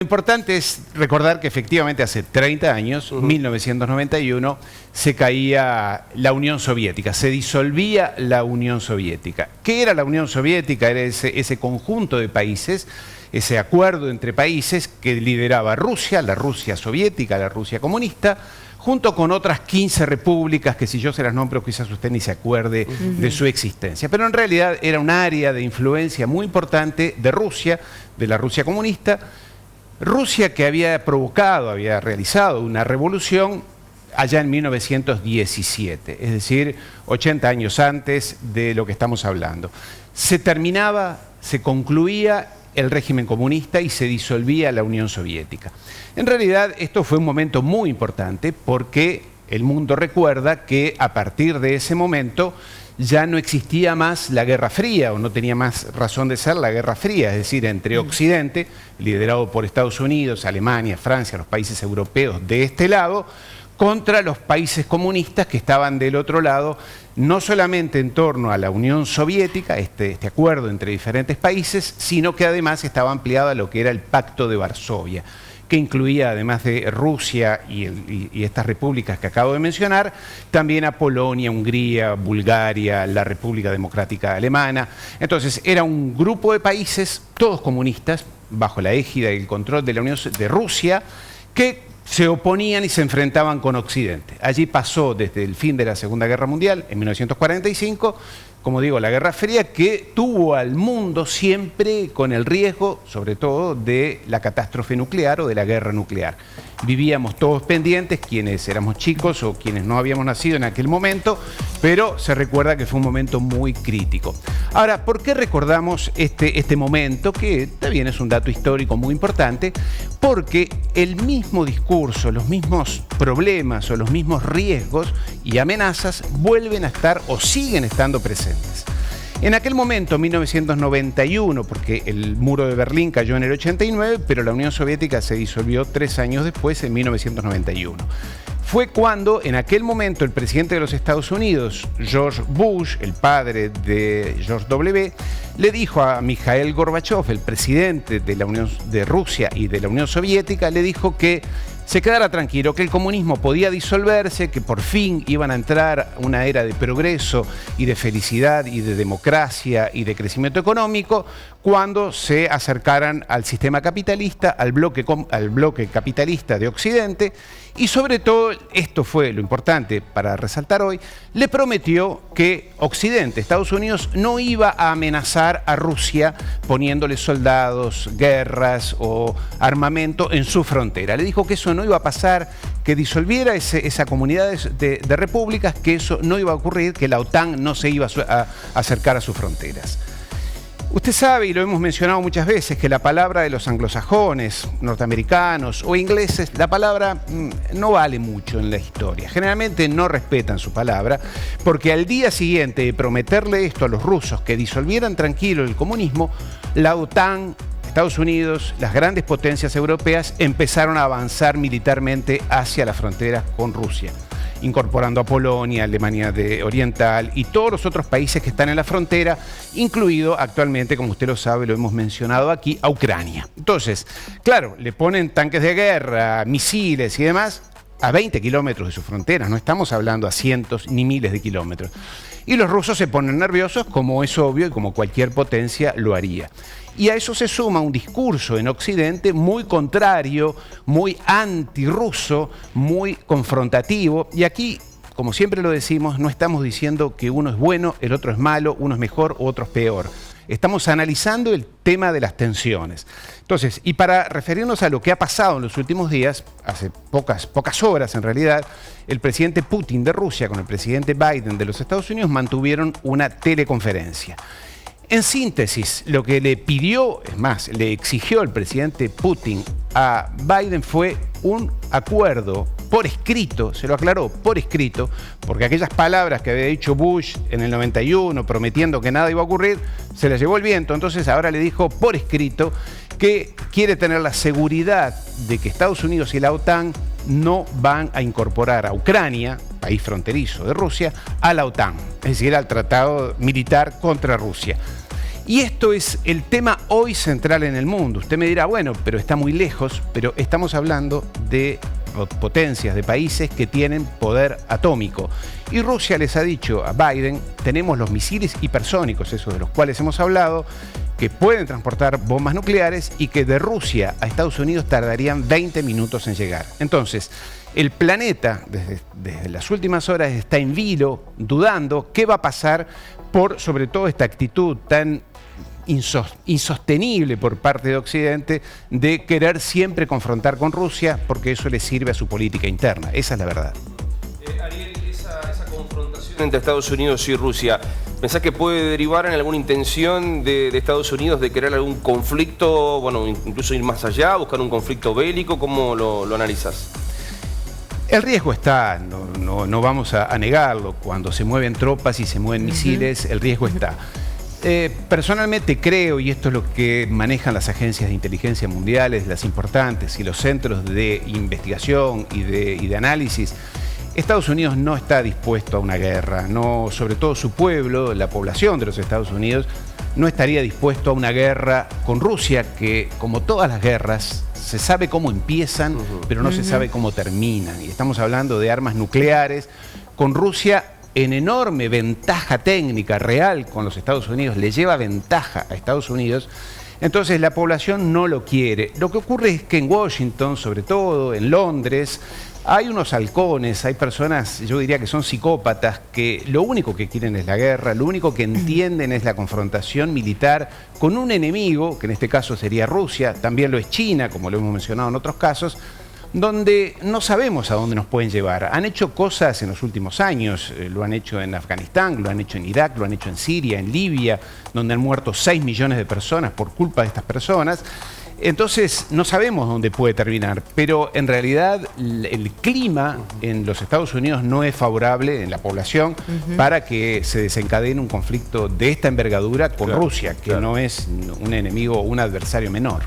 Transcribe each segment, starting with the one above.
Lo importante es recordar que efectivamente hace 30 años, 1991, se caía la Unión Soviética, se disolvía la Unión Soviética. ¿Qué era la Unión Soviética? Era ese conjunto de países, ese acuerdo entre países que lideraba Rusia, la Rusia soviética, la Rusia comunista, junto con otras 15 repúblicas que si yo se las nombro quizás usted ni se acuerde de su existencia. Pero en realidad era un área de influencia muy importante de Rusia, de la Rusia comunista, Rusia que había realizado una revolución allá en 1917, es decir, 80 años antes de lo que estamos hablando. Se concluía el régimen comunista y se disolvía la Unión Soviética. En realidad esto fue un momento muy importante porque el mundo recuerda que a partir de ese momento ya no existía más la Guerra Fría, o no tenía más razón de ser la Guerra Fría, es decir, entre Occidente, liderado por Estados Unidos, Alemania, Francia, los países europeos de este lado, contra los países comunistas que estaban del otro lado, no solamente en torno a la Unión Soviética, este acuerdo entre diferentes países, sino que además estaba ampliado a lo que era el Pacto de Varsovia, que incluía, además de Rusia y estas repúblicas que acabo de mencionar, también a Polonia, Hungría, Bulgaria, la República Democrática Alemana. Entonces, era un grupo de países, todos comunistas, bajo la égida y el control de la Unión de Rusia, que se oponían y se enfrentaban con Occidente. Allí pasó desde el fin de la Segunda Guerra Mundial, en 1945, como digo, la Guerra Fría, que tuvo al mundo siempre con el riesgo, sobre todo, de la catástrofe nuclear o de la guerra nuclear. Vivíamos todos pendientes, quienes éramos chicos o quienes no habíamos nacido en aquel momento, pero se recuerda que fue un momento muy crítico. Ahora, ¿por qué recordamos este momento? Que también es un dato histórico muy importante, porque el mismo discurso, los mismos problemas o los mismos riesgos y amenazas vuelven a estar o siguen estando presentes. En aquel momento, 1991, porque el muro de Berlín cayó en el 89, pero la Unión Soviética se disolvió 3 años después, en 1991. Fue cuando, en aquel momento, el presidente de los Estados Unidos, George Bush, el padre de George W., le dijo a Mikhail Gorbachev, el presidente de Rusia y de la Unión Soviética, le dijo que se quedara tranquilo, que el comunismo podía disolverse, que por fin iban a entrar a una era de progreso y de felicidad y de democracia y de crecimiento económico cuando se acercaran al sistema capitalista, al bloque capitalista de Occidente, y sobre todo, esto fue lo importante para resaltar hoy, le prometió que Occidente, Estados Unidos, no iba a amenazar a Rusia poniéndole soldados, guerras o armamento en su frontera. Le dijo que eso no iba a pasar, que disolviera esa comunidad de repúblicas, que eso no iba a ocurrir, que la OTAN no se iba a acercar a sus fronteras. Usted sabe, y lo hemos mencionado muchas veces, que la palabra de los anglosajones, norteamericanos o ingleses, la palabra no vale mucho en la historia. Generalmente no respetan su palabra, porque al día siguiente de prometerle esto a los rusos, que disolvieran tranquilo el comunismo, la OTAN, Estados Unidos, las grandes potencias europeas empezaron a avanzar militarmente hacia la frontera con Rusia, incorporando a Polonia, Alemania Oriental y todos los otros países que están en la frontera, incluido actualmente, como usted lo sabe, lo hemos mencionado aquí, a Ucrania. Entonces, claro, le ponen tanques de guerra, misiles y demás a 20 kilómetros de sus fronteras, no estamos hablando a cientos ni miles de kilómetros. Y los rusos se ponen nerviosos, como es obvio y como cualquier potencia lo haría. Y a eso se suma un discurso en Occidente muy contrario, muy antirruso, muy confrontativo. Y aquí, como siempre lo decimos, no estamos diciendo que uno es bueno, el otro es malo, uno es mejor, otro es peor. Estamos analizando el tema de las tensiones. Entonces, y para referirnos a lo que ha pasado en los últimos días, hace pocas horas en realidad, el presidente Putin de Rusia con el presidente Biden de los Estados Unidos mantuvieron una teleconferencia. En síntesis, lo que le pidió, es más, le exigió el presidente Putin a Biden fue un acuerdo por escrito, se lo aclaró, por escrito, porque aquellas palabras que había dicho Bush en el 91 prometiendo que nada iba a ocurrir, se las llevó el viento. Entonces ahora le dijo por escrito que quiere tener la seguridad de que Estados Unidos y la OTAN no van a incorporar a Ucrania, país fronterizo de Rusia, a la OTAN, es decir, al tratado militar contra Rusia. Y esto es el tema hoy central en el mundo. Usted me dirá, bueno, pero está muy lejos, pero estamos hablando de potencias, de países que tienen poder atómico. Y Rusia les ha dicho a Biden, tenemos los misiles hipersónicos, esos de los cuales hemos hablado, que pueden transportar bombas nucleares y que de Rusia a Estados Unidos tardarían 20 minutos en llegar. Entonces, el planeta, desde las últimas horas, está en vilo, dudando qué va a pasar por, sobre todo, esta actitud tan insostenible por parte de Occidente de querer siempre confrontar con Rusia porque eso le sirve a su política interna. Esa es la verdad. Ariel, esa confrontación entre Estados Unidos y Rusia, ¿pensás que puede derivar en alguna intención de Estados Unidos de querer algún conflicto, bueno, incluso ir más allá, buscar un conflicto bélico? ¿Cómo lo analizás? El riesgo está, no vamos a negarlo. Cuando se mueven tropas y se mueven misiles, el riesgo está. Personalmente creo, y esto es lo que manejan las agencias de inteligencia mundiales, las importantes, y los centros de investigación y de análisis, Estados Unidos no está dispuesto a una guerra, no, sobre todo su pueblo, la población de los Estados Unidos, no estaría dispuesto a una guerra con Rusia, que como todas las guerras, se sabe cómo empiezan, pero no se sabe cómo terminan. Y estamos hablando de armas nucleares, con Rusia en enorme ventaja técnica real con los Estados Unidos, le lleva ventaja a Estados Unidos. Entonces la población no lo quiere. Lo que ocurre es que en Washington, sobre todo en Londres, hay unos halcones, hay personas, yo diría que son psicópatas, que lo único que quieren es la guerra, lo único que entienden es la confrontación militar con un enemigo, que en este caso sería Rusia, también lo es China, como lo hemos mencionado en otros casos, donde no sabemos a dónde nos pueden llevar. Han hecho cosas en los últimos años, lo han hecho en Afganistán, lo han hecho en Irak, lo han hecho en Siria, en Libia, donde han muerto 6 millones de personas por culpa de estas personas. Entonces, no sabemos dónde puede terminar, pero en realidad el clima en los Estados Unidos no es favorable en la población para que se desencadene un conflicto de esta envergadura con Rusia, que no es un enemigo, un adversario menor.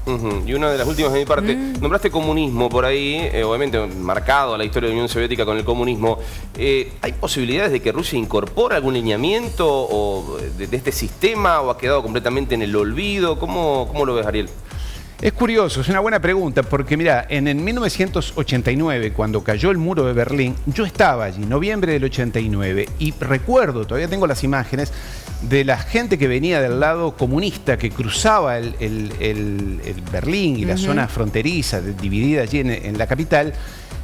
Y una de las últimas de mi parte, nombraste comunismo por ahí, obviamente marcado a la historia de la Unión Soviética con el comunismo. ¿Hay posibilidades de que Rusia incorpore algún lineamiento o de este sistema o ha quedado completamente en el olvido? ¿Cómo lo ves, Ariel? Es curioso, es una buena pregunta, porque mira, en 1989, cuando cayó el muro de Berlín, yo estaba allí, noviembre del 89, y recuerdo, todavía tengo las imágenes, de la gente que venía del lado comunista, que cruzaba el Berlín y la zona fronteriza, dividida allí en la capital,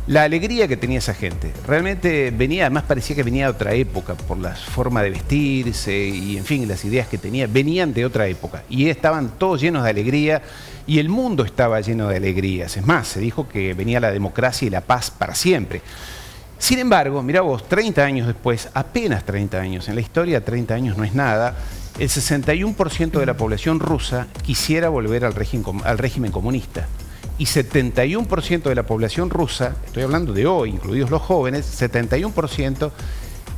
la alegría que tenía esa gente. Realmente venía, además parecía que venía de otra época, por la forma de vestirse y en fin, las ideas que tenía, venían de otra época. Y estaban todos llenos de alegría y el mundo estaba lleno de alegrías. Es más, se dijo que venía la democracia y la paz para siempre. Sin embargo, mirá vos, 30 años después, apenas 30 años, en la historia 30 años no es nada, el 61% de la población rusa quisiera volver al régimen comunista. Y 71% de la población rusa, estoy hablando de hoy, incluidos los jóvenes, 71%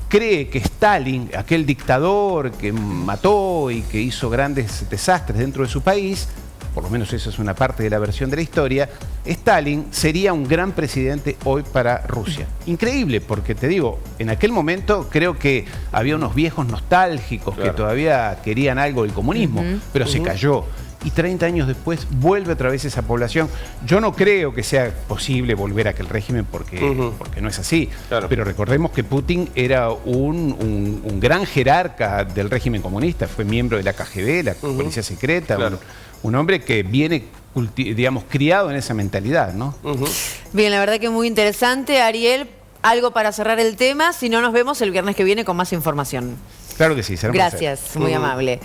cree que Stalin, aquel dictador que mató y que hizo grandes desastres dentro de su país, por lo menos esa es una parte de la versión de la historia, Stalin sería un gran presidente hoy para Rusia. Increíble, porque te digo, en aquel momento creo que había unos viejos nostálgicos que todavía querían algo del comunismo, pero se cayó. Y 30 años después vuelve otra vez esa población. Yo no creo que sea posible volver a aquel régimen porque no es así. Pero recordemos que Putin era un gran jerarca del régimen comunista, fue miembro de la KGB, la policía secreta, un hombre que viene, digamos, criado en esa mentalidad, ¿no? Bien, la verdad que muy interesante. Ariel, algo para cerrar el tema, si no nos vemos el viernes que viene con más información. Claro que sí, será un placer. Gracias, muy amable.